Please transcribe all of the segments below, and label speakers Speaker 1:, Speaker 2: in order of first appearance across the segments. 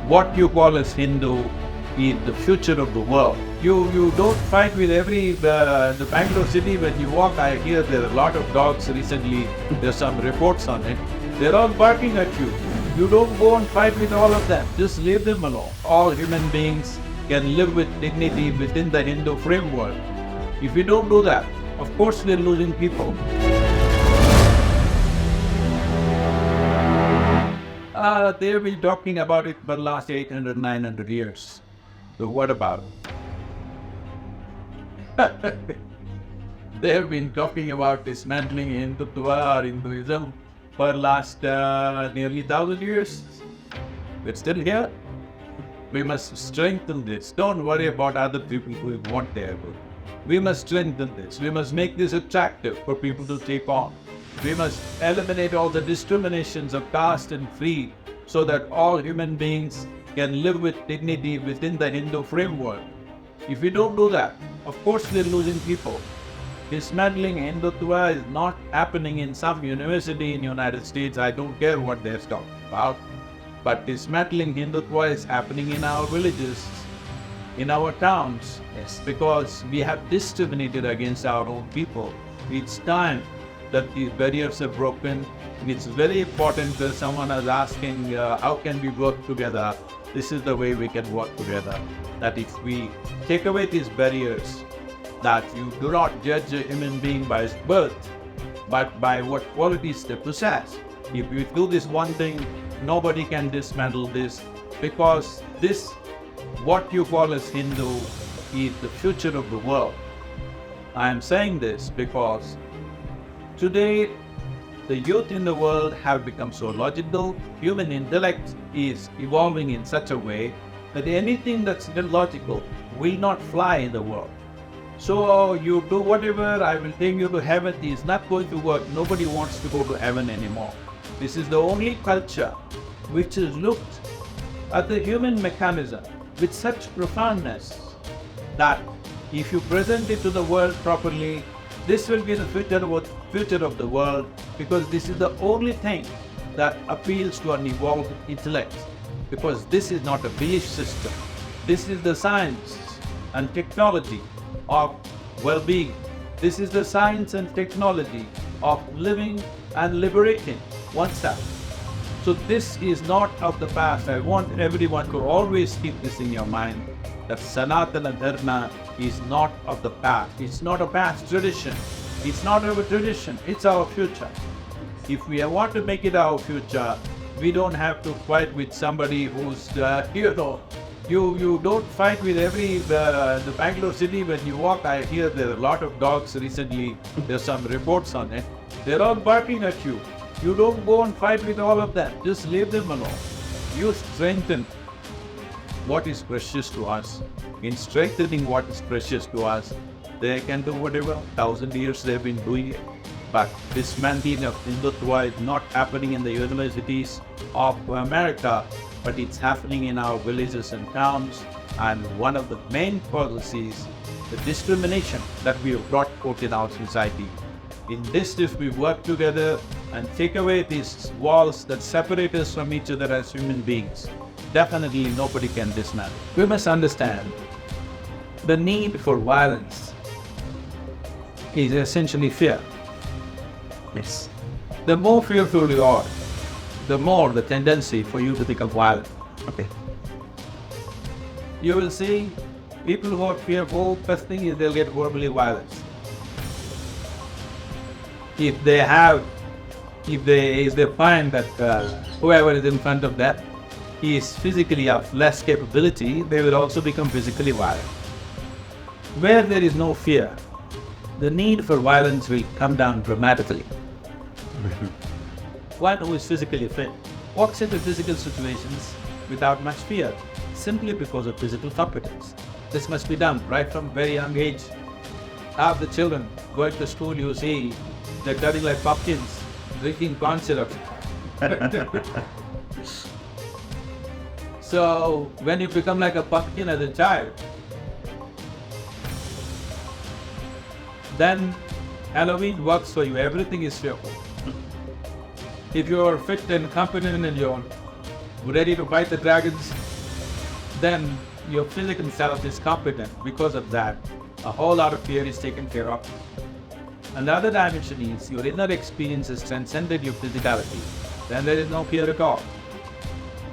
Speaker 1: what you call as Hindu is the future of the world. You don't fight with every, the Bangalore city when you walk, I hear there are a lot of dogs recently, there's some reports on it. They're all barking at you. You don't go and fight with all of them, just leave them alone. All human beings can live with dignity within the Hindu framework. If we don't do that, of course we're losing people. They've been talking about it for the last 800, 900 years. So what about it? They've been talking about dismantling Hindutva or Hinduism for the last nearly 1,000 years. We're still here. We must strengthen this. Don't worry about other people who want their good. We must strengthen this. We must make this attractive for people to take on. We must eliminate all the discriminations of caste and creed so that all human beings can live with dignity within the Hindu framework. If we don't do that, of course we're losing people. Dismantling Hindutva is not happening in some university in the United States. I don't care what they're talking about. But dismantling Hindutva is happening in our villages, in our towns, yes, because we have discriminated against our own people. It's time that these barriers are broken. It's very important that someone is asking, how can we work together? This is the way we can work together. That if we take away these barriers, that you do not judge a human being by his birth, but by what qualities they possess. If you do this one thing, nobody can dismantle this, because this, what you call as Hindu, is the future of the world. I am saying this because today, the youth in the world have become so logical. Human intellect is evolving in such a way that anything that's illogical will not fly in the world. So you do whatever, I will take you to heaven, is not going to work. Nobody wants to go to heaven anymore. This is the only culture which has looked at the human mechanism with such profoundness that if you present it to the world properly, this will be the future of the world, because this is the only thing that appeals to an evolved intellect, because this is not a belief system. This is the science and technology of well-being. This is the science and technology of living and liberating oneself. So this is not of the past. I want everyone to always keep this in your mind, that Sanatana Dharma is not of the past. It's not a past tradition. It's not our tradition. It's our future. If we want to make it our future, we don't have to fight with somebody who's, you don't fight with every, the Bangalore city when you walk, I hear there are a lot of dogs recently, there's some reports on it. They're all barking at you. You don't go and fight with all of them. Just leave them alone. You strengthen what is precious to us. In strengthening what is precious to us, they can do whatever. 1,000 years they've been doing it. But dismantling of Hindutva is not happening in the universities of America, but it's happening in our villages and towns. And one of the main causes is the discrimination that we have brought forth in our society. In this, if we work together and take away these walls that separate us from each other as human beings, definitely nobody can dismantle. We must understand the need for violence is essentially fear. Yes. The more fearful you are, the more the tendency for you to become violent. Okay. You will see people who are fearful, first thing is they'll get verbally violent. If they find that whoever is in front of them is physically of less capability, they will also become physically violent. Where there is no fear, the need for violence will come down dramatically. One who is physically fit walks into physical situations without much fear, simply because of physical competence. This must be done right from very young age. Half the children going to school, you see, they're cutting like pumpkins, drinking corn syrup. So when you become like a pumpkin as a child, then Halloween works for you. Everything is fearful. If you are fit and competent and you're ready to fight the dragons, then your physical self is competent. Because of that, a whole lot of fear is taken care of. Another dimension is your inner experience has transcended your physicality. Then there is no fear at all.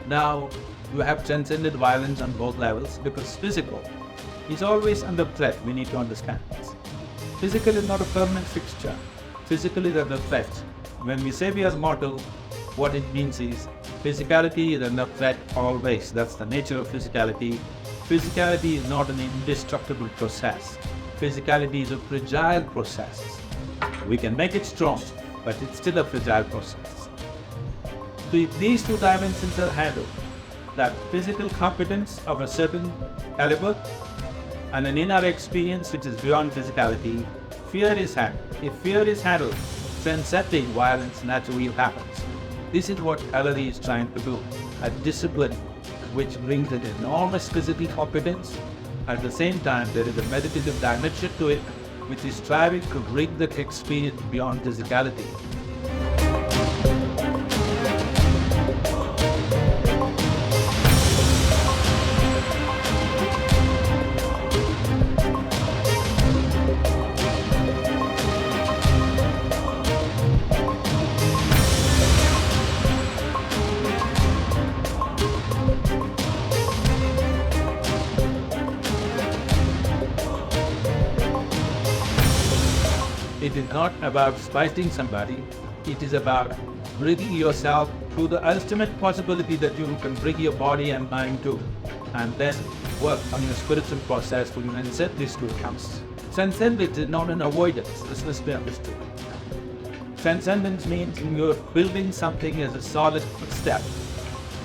Speaker 1: Now, you have transcended violence on both levels because physical is always under threat. We need to understand this. Physical is not a permanent fixture. Physical is under threat. When we say we are mortal, what it means is physicality is under threat always. That's the nature of physicality. Physicality is not an indestructible process. Physicality is a fragile process. We can make it strong, but it's still a fragile process. So if these two dimensions are handled, that physical competence of a certain caliber and an inner experience which is beyond physicality, fear is handled. If fear is handled, transcending violence naturally happens. This is what Galli is trying to do, a discipline which brings an enormous physical competence. At the same time, there is a meditative dimension to it, which is striving to bring that experience beyond physicality. It is not about spiting somebody, it is about bringing yourself to the ultimate possibility that you can bring your body and mind to, and then work on your spiritual process to transcend these two comes. Transcendence is not an avoidance, this must be understood. Transcendence means you're building something as a solid step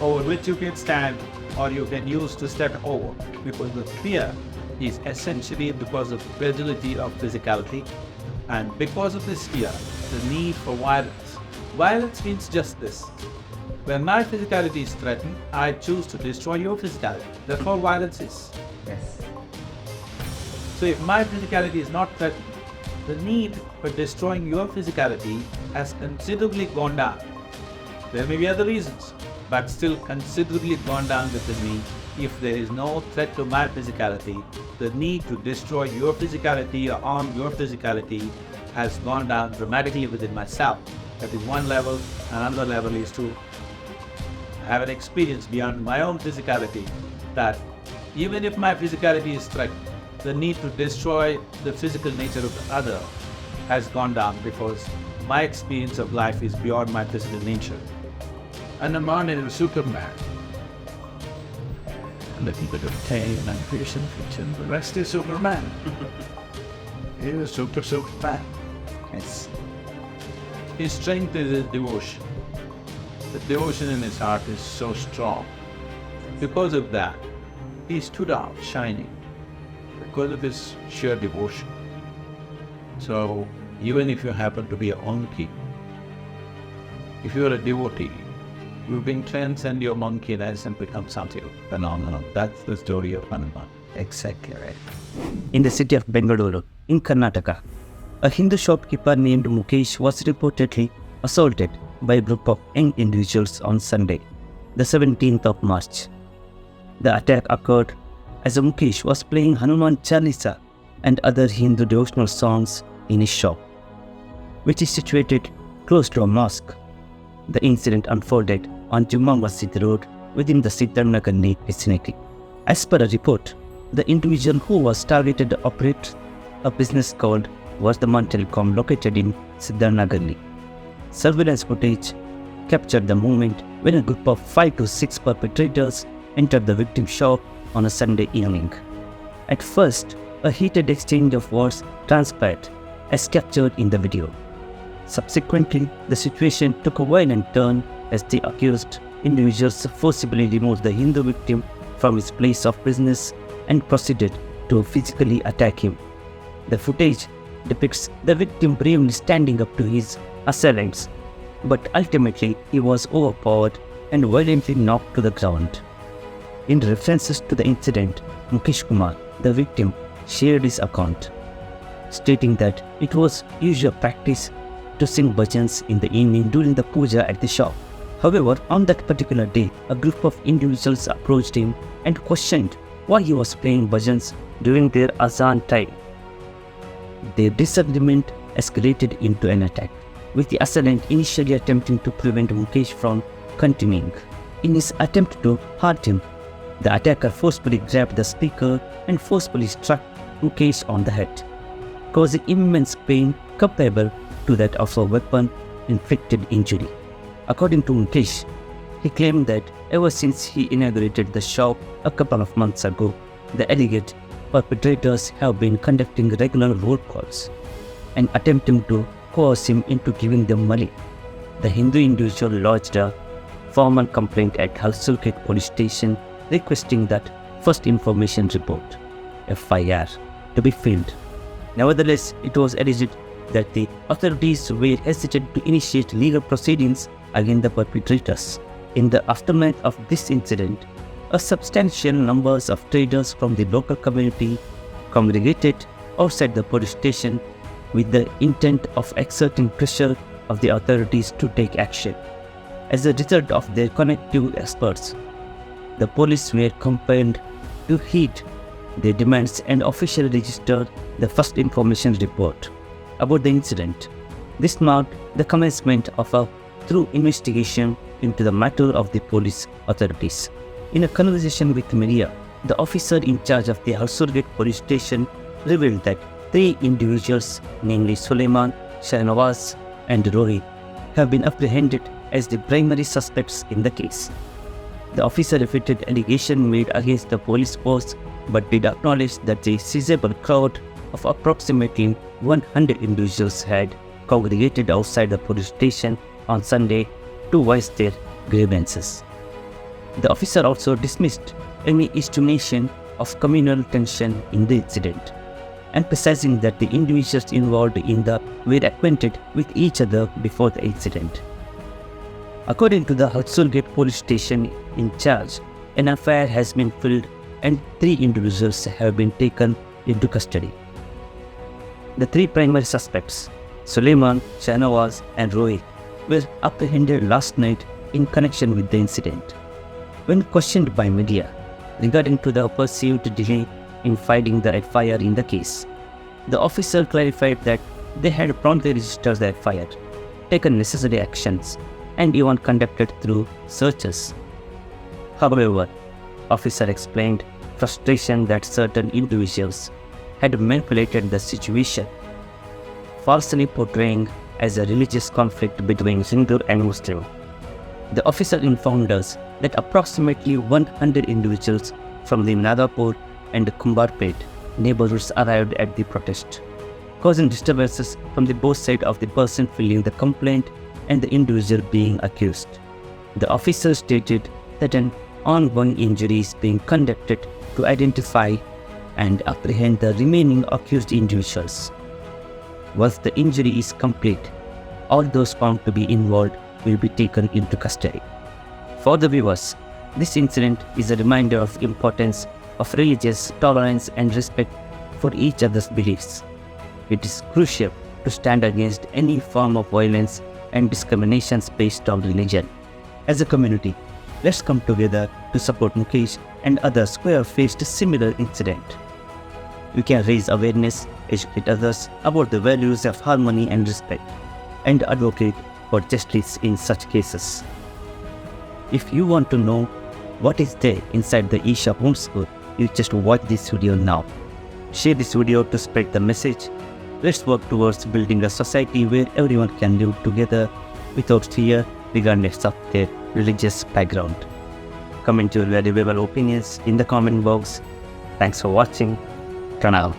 Speaker 1: over which you can stand or you can use to step over, because the fear is essentially because of fragility of physicality. And because of this fear, the need for violence. Violence means just this. When my physicality is threatened, I choose to destroy your physicality. Therefore, violence is.
Speaker 2: Yes.
Speaker 1: So if my physicality is not threatened, the need for destroying your physicality has considerably gone down. There may be other reasons, but still considerably gone down within me. If there is no threat to my physicality, the need to destroy your physicality or harm your physicality has gone down dramatically within myself. That is one level. Another level is to have an experience beyond my own physicality, that even if my physicality is threatened, the need to destroy the physical nature of the other has gone down because my experience of life is beyond my physical nature. Hanuman is a Superman. A little bit of pain and fiction, the rest is Superman. He is Superman. Yes. His strength is his devotion. The devotion in his heart is so strong. Because of that, he stood out shining, because of his sheer devotion. So, even if you happen to be a monkey, if you are a devotee, you can transcend your monkeyness and become something phenomenal. That's the story of Hanuman.
Speaker 2: Exactly right. In the city of Bengaluru, in Karnataka, a Hindu shopkeeper named Mukesh was reportedly assaulted by a group of young individuals on Sunday, the 17th of March. The attack occurred as Mukesh was playing Hanuman Chalisa and other Hindu devotional songs in his shop, which is situated close to a mosque. The incident unfolded on Jumma Masjid Road within the Siddanna Galli vicinity. As per a report, the individual who was targeted operates a business called Vardhaman Telecom located in Siddanna Galli. Surveillance footage captured the moment when a group of 5 to 6 perpetrators entered the victim's shop on a Sunday evening. At first, a heated exchange of words transpired as captured in the video. Subsequently, the situation took a violent turn as the accused individuals forcibly removed the Hindu victim from his place of business and proceeded to physically attack him. The footage depicts the victim bravely standing up to his assailants, but ultimately he was overpowered and violently knocked to the ground. In references to the incident, Mukesh Kumar, the victim, shared his account, stating that it was usual practice to sing bhajans in the evening during the puja at the shop. However, on that particular day, a group of individuals approached him and questioned why he was playing bhajans during their azan time. Their disagreement escalated into an attack, with the assailant initially attempting to prevent Mukesh from continuing. In his attempt to hurt him, the attacker forcefully grabbed the speaker and forcefully struck Mukesh on the head, causing immense pain comparable to that of a weapon-inflicted injury. According to Mukesh, he claimed that ever since he inaugurated the shop a couple of months ago, the alleged perpetrators have been conducting regular roll calls and attempting to coerce him into giving them money. The Hindu individual lodged a formal complaint at Halsulket police station requesting that first information report (FIR) to be filed. Nevertheless, it was alleged that the authorities were hesitant to initiate legal proceedings against the perpetrators. In the aftermath of this incident, a substantial number of traders from the local community congregated outside the police station with the intent of exerting pressure of the authorities to take action. As a result of their collective efforts, the police were compelled to heed their demands and officially register the first information report about the incident. This marked the commencement of a thorough investigation into the matter of the police authorities. In a conversation with media, the officer in charge of the Halsurgate police station revealed that 3 individuals, namely Suleiman, Shahnawaz and Rohit, have been apprehended as the primary suspects in the case. The officer refuted allegations made against the police force but did acknowledge that the sizable crowd of approximately 100 individuals had congregated outside the police station on Sunday to voice their grievances. The officer also dismissed any estimation of communal tension in the incident, emphasizing that the individuals involved in the were acquainted with each other before the incident. According to the Halsurgate police station in charge, an FIR has been filed and 3 individuals have been taken into custody. The 3 primary suspects, Suleiman, Shahnawaz and Rohit, were apprehended last night in connection with the incident. When questioned by media regarding to the perceived delay in filing the FIR in the case, the officer clarified that they had promptly registered the FIR, taken necessary actions, and even conducted through searches. However, officer explained frustration that certain individuals had manipulated the situation, falsely portraying as a religious conflict between Hindu and Muslim. The officer informed us that approximately 100 individuals from the Nadapur and Kumbarpet neighborhoods arrived at the protest, causing disturbances from the both sides of the person filing the complaint and the individual being accused. The officer stated that an ongoing inquiry is being conducted to identify and apprehend the remaining accused individuals. Once the inquiry is complete, all those found to be involved will be taken into custody. For the viewers, this incident is a reminder of the importance of religious tolerance and respect for each other's beliefs. It is crucial to stand against any form of violence and discriminations based on religion. As a community, let's come together to support Mukesh and others who have faced a similar incident. We can raise awareness, educate others about the values of harmony and respect, and advocate for justice in such cases. If you want to know what is there inside the Isha homeschool, you just watch this video now. Share this video to spread the message. Let's work towards building a society where everyone can live together without fear, regardless of their religious background. Comment your valuable opinions in the comment box. Thanks for watching. Pranam.